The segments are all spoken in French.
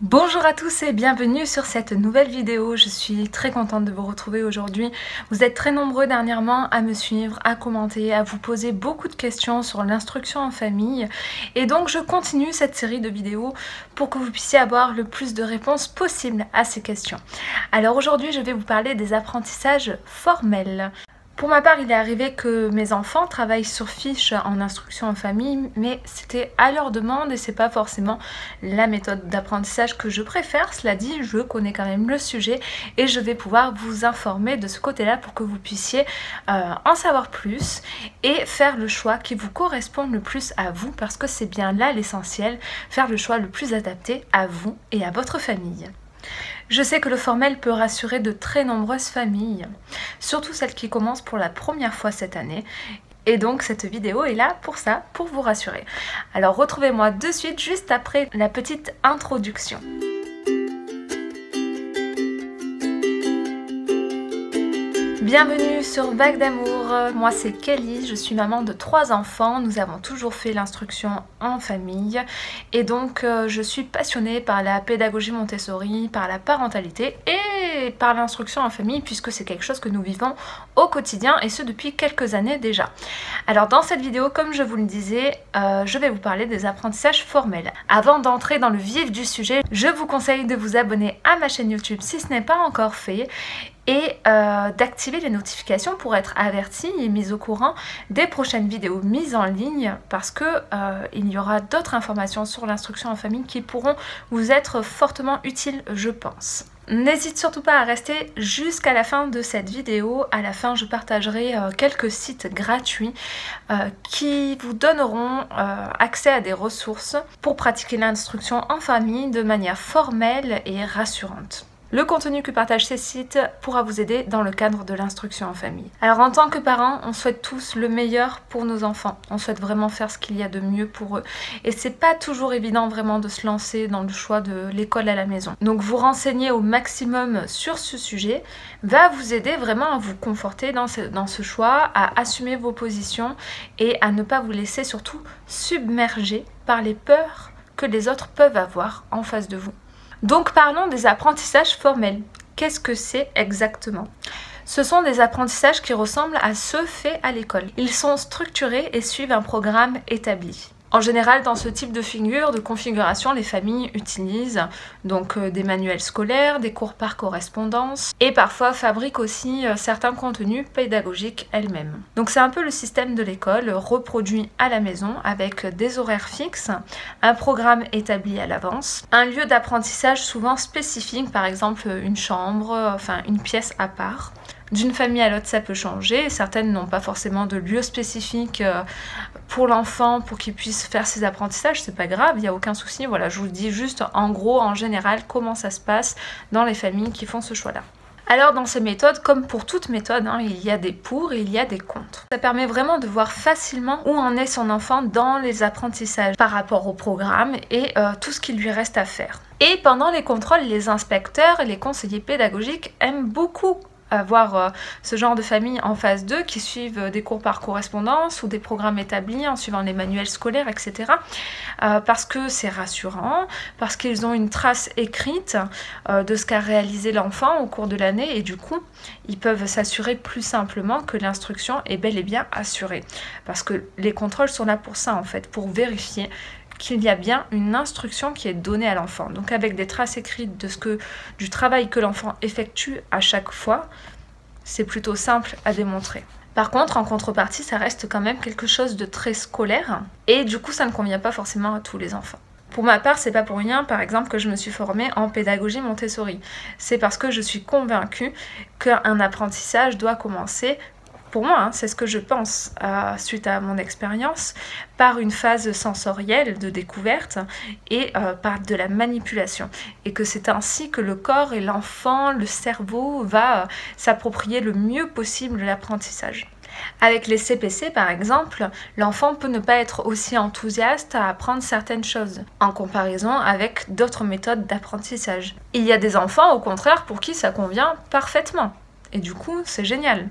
Bonjour à tous et bienvenue sur cette nouvelle vidéo. Je suis très contente de vous retrouver aujourd'hui. Vous êtes très nombreux dernièrement à me suivre, à commenter, à vous poser beaucoup de questions sur l'instruction en famille. Et donc je continue cette série de vidéos pour que vous puissiez avoir le plus de réponses possibles à ces questions. Alors aujourd'hui je vais vous parler des apprentissages formels. Pour ma part, il est arrivé que mes enfants travaillent sur fiche en instruction en famille, mais c'était à leur demande et c'est pas forcément la méthode d'apprentissage que je préfère. Cela dit, je connais quand même le sujet et je vais pouvoir vous informer de ce côté-là pour que vous puissiez en savoir plus et faire le choix qui vous correspond le plus à vous, parce que c'est bien là l'essentiel, faire le choix le plus adapté à vous et à votre famille. Je sais que le formel peut rassurer de très nombreuses familles, surtout celles qui commencent pour la première fois cette année. Et donc cette vidéo est là pour ça, pour vous rassurer. Alors retrouvez-moi de suite, juste après la petite introduction. Bienvenue sur Vague d'amour, moi c'est Kelly, je suis maman de 3 enfants, nous avons toujours fait l'instruction en famille et donc je suis passionnée par la pédagogie Montessori, par la parentalité et par l'instruction en famille puisque c'est quelque chose que nous vivons au quotidien et ce depuis quelques années déjà. Alors dans cette vidéo, comme je vous le disais, je vais vous parler des apprentissages formels. Avant d'entrer dans le vif du sujet, je vous conseille de vous abonner à ma chaîne YouTube si ce n'est pas encore fait et d'activer les notifications pour être averti et mis au courant des prochaines vidéos mises en ligne parce que il y aura d'autres informations sur l'instruction en famille qui pourront vous être fortement utiles, je pense. N'hésite surtout pas à rester jusqu'à la fin de cette vidéo. À la fin, je partagerai quelques sites gratuits qui vous donneront accès à des ressources pour pratiquer l'instruction en famille de manière formelle et rassurante. Le contenu que partagent ces sites pourra vous aider dans le cadre de l'instruction en famille. Alors en tant que parents, on souhaite tous le meilleur pour nos enfants. On souhaite vraiment faire ce qu'il y a de mieux pour eux. Et c'est pas toujours évident vraiment de se lancer dans le choix de l'école à la maison. Donc vous renseigner au maximum sur ce sujet va vous aider vraiment à vous conforter dans ce choix, à assumer vos positions et à ne pas vous laisser surtout submerger par les peurs que les autres peuvent avoir en face de vous. Donc parlons des apprentissages formels. Qu'est-ce que c'est exactement ? Ce sont des apprentissages qui ressemblent à ceux faits à l'école. Ils sont structurés et suivent un programme établi. En général, dans ce type de figure, de configuration, les familles utilisent donc des manuels scolaires, des cours par correspondance et parfois fabriquent aussi certains contenus pédagogiques elles-mêmes. Donc c'est un peu le système de l'école reproduit à la maison avec des horaires fixes, un programme établi à l'avance, un lieu d'apprentissage souvent spécifique, par exemple une chambre, enfin une pièce à part. D'une famille à l'autre, ça peut changer. Certaines n'ont pas forcément de lieu spécifique pour l'enfant pour qu'il puisse faire ses apprentissages. C'est pas grave, il n'y a aucun souci. Voilà, je vous dis juste en gros, en général, comment ça se passe dans les familles qui font ce choix-là. Alors dans ces méthodes, comme pour toute méthode, il y a des pour et il y a des contre. Ça permet vraiment de voir facilement où en est son enfant dans les apprentissages par rapport au programme et tout ce qu'il lui reste à faire. Et pendant les contrôles, les inspecteurs et les conseillers pédagogiques aiment beaucoup avoir ce genre de famille en phase 2 qui suivent des cours par correspondance ou des programmes établis en suivant les manuels scolaires, etc. Parce que c'est rassurant, parce qu'ils ont une trace écrite de ce qu'a réalisé l'enfant au cours de l'année et du coup, ils peuvent s'assurer plus simplement que l'instruction est bel et bien assurée. Parce que les contrôles sont là pour ça en fait, pour vérifier qu'il y a bien une instruction qui est donnée à l'enfant. Donc avec des traces écrites du travail que l'enfant effectue à chaque fois, c'est plutôt simple à démontrer. Par contre, en contrepartie, ça reste quand même quelque chose de très scolaire et du coup, ça ne convient pas forcément à tous les enfants. Pour ma part, c'est pas pour rien, par exemple, que je me suis formée en pédagogie Montessori. C'est parce que je suis convaincue qu'un apprentissage doit commencer, pour moi, c'est ce que je pense suite à mon expérience, par une phase sensorielle de découverte et par de la manipulation. Et que c'est ainsi que le corps et l'enfant, le cerveau va s'approprier le mieux possible l'apprentissage. Avec les CPC par exemple, l'enfant peut ne pas être aussi enthousiaste à apprendre certaines choses en comparaison avec d'autres méthodes d'apprentissage. Il y a des enfants au contraire pour qui ça convient parfaitement et du coup c'est génial.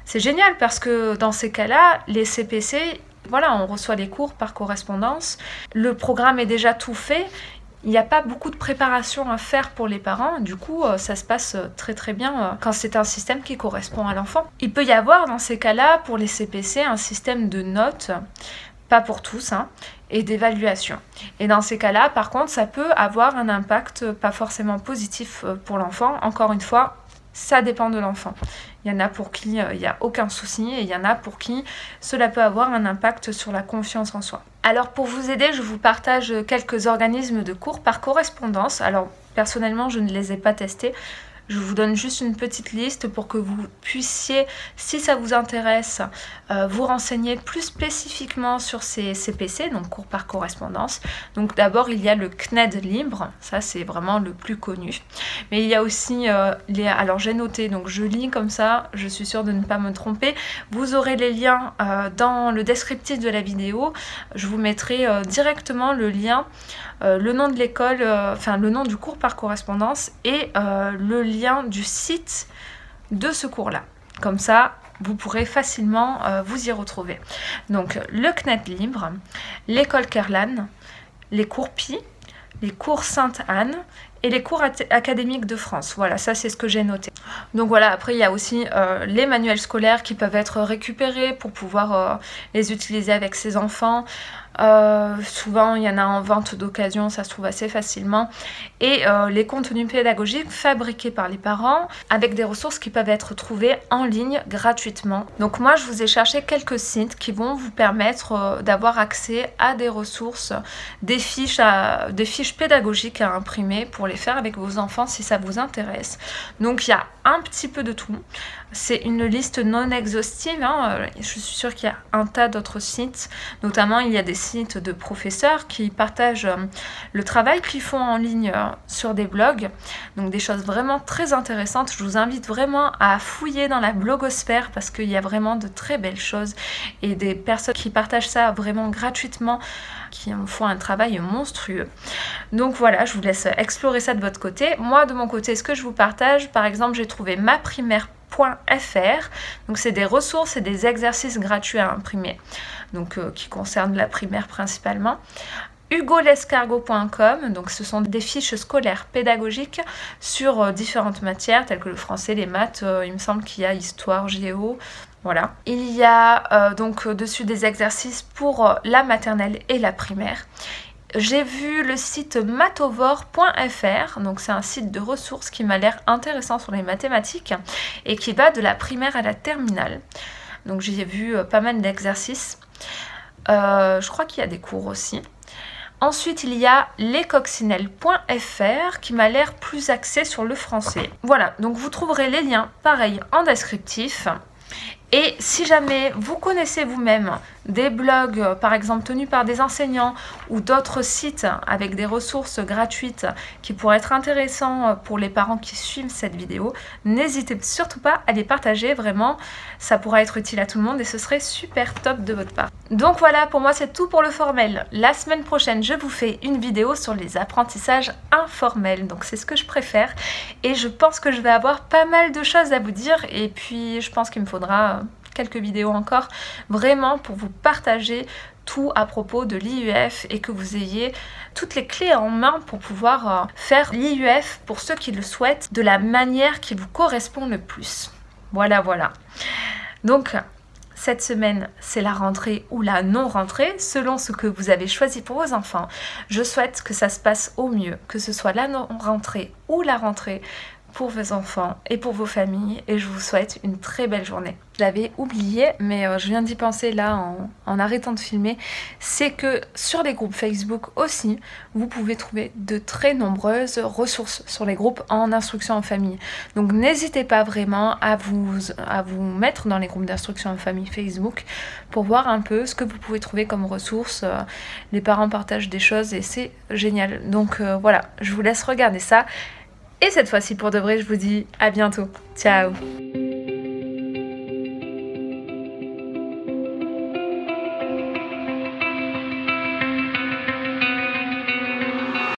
C'est génial parce que dans ces cas-là, les CPC, voilà, on reçoit les cours par correspondance, le programme est déjà tout fait Il n'y a pas beaucoup de préparation à faire pour les parents, du coup ça se passe très bien quand c'est un système qui correspond à l'enfant. Il peut y avoir dans ces cas-là pour les CPC un système de notes, pas pour tous, hein, et d'évaluation. Et dans ces cas-là, par contre, ça peut avoir un impact pas forcément positif pour l'enfant. Encore une fois, ça dépend de l'enfant. Il y en a pour qui il n'y a aucun souci et il y en a pour qui cela peut avoir un impact sur la confiance en soi. Alors pour vous aider, je vous partage quelques organismes de cours par correspondance. Alors personnellement, je ne les ai pas testés. Je vous donne juste une petite liste pour que vous puissiez, si ça vous intéresse, vous renseigner plus spécifiquement sur ces CPC, donc cours par correspondance. Donc d'abord, il y a le CNED libre, ça c'est vraiment le plus connu. Mais il y a aussi alors j'ai noté, donc je lis comme ça, je suis sûre de ne pas me tromper. Vous aurez les liens dans le descriptif de la vidéo. Je vous mettrai directement le lien, le nom de l'école, enfin le nom du cours par correspondance et le lien du site de ce cours-là. Comme ça, vous pourrez facilement vous y retrouver. Donc, le CNED libre, l'école Kerlan, les cours Pi, les cours Sainte-Anne et les cours académiques de France. Voilà, ça c'est ce que j'ai noté. Donc voilà, après il y a aussi les manuels scolaires qui peuvent être récupérés pour pouvoir les utiliser avec ses enfants. Souvent il y en a en vente d'occasion, ça se trouve assez facilement. Et les contenus pédagogiques fabriqués par les parents avec des ressources qui peuvent être trouvées en ligne gratuitement. Donc moi je vous ai cherché quelques sites qui vont vous permettre d'avoir accès à des ressources, des fiches pédagogiques à imprimer pour les faire avec vos enfants si ça vous intéresse. Donc il y a un petit peu de tout. C'est une liste non exhaustive, hein. Je suis sûre qu'il y a un tas d'autres sites, notamment il y a des sites de professeurs qui partagent le travail qu'ils font en ligne sur des blogs, donc des choses vraiment très intéressantes. Je vous invite vraiment à fouiller dans la blogosphère parce qu'il y a vraiment de très belles choses et des personnes qui partagent ça vraiment gratuitement, qui en font un travail monstrueux. Donc voilà, je vous laisse explorer ça de votre côté. Moi de mon côté, ce que je vous partage, par exemple, j'ai trouvé maprimaire.fr, donc c'est des ressources et des exercices gratuits à imprimer, donc qui concernent la primaire principalement. hugolescargot.com, donc ce sont des fiches scolaires pédagogiques sur différentes matières telles que le français, les maths, il me semble qu'il y a histoire, géo, voilà. Il y a donc dessus des exercices pour la maternelle et la primaire. J'ai vu le site matovor.fr, donc c'est un site de ressources qui m'a l'air intéressant sur les mathématiques et qui va de la primaire à la terminale. Donc j'ai vu pas mal d'exercices. Je crois qu'il y a des cours aussi. Ensuite, il y a lescoccinelles.fr qui m'a l'air plus axé sur le français. Voilà, donc vous trouverez les liens, pareil, en descriptif. Et si jamais vous connaissez vous-même des blogs, par exemple tenus par des enseignants ou d'autres sites avec des ressources gratuites qui pourraient être intéressants pour les parents qui suivent cette vidéo, n'hésitez surtout pas à les partager, vraiment, ça pourra être utile à tout le monde et ce serait super top de votre part. Donc voilà, pour moi c'est tout pour le formel. La semaine prochaine, je vous fais une vidéo sur les apprentissages informels, donc c'est ce que je préfère et je pense que je vais avoir pas mal de choses à vous dire et puis je pense qu'il me faudra quelques vidéos encore, vraiment pour vous partager tout à propos de l'IUF et que vous ayez toutes les clés en main pour pouvoir faire l'IUF pour ceux qui le souhaitent de la manière qui vous correspond le plus. Voilà, voilà. Donc, cette semaine, c'est la rentrée ou la non-rentrée, selon ce que vous avez choisi pour vos enfants. Je souhaite que ça se passe au mieux, que ce soit la non-rentrée ou la rentrée pour vos enfants et pour vos familles et je vous souhaite une très belle journée. Je l'avais oublié mais je viens d'y penser là en arrêtant de filmer, c'est que sur les groupes Facebook aussi, vous pouvez trouver de très nombreuses ressources sur les groupes en instruction en famille. Donc n'hésitez pas vraiment à vous mettre dans les groupes d'instruction en famille Facebook pour voir un peu ce que vous pouvez trouver comme ressources. Les parents partagent des choses et c'est génial. Donc voilà, je vous laisse regarder ça. Et cette fois-ci pour de vrai, je vous dis à bientôt. Ciao!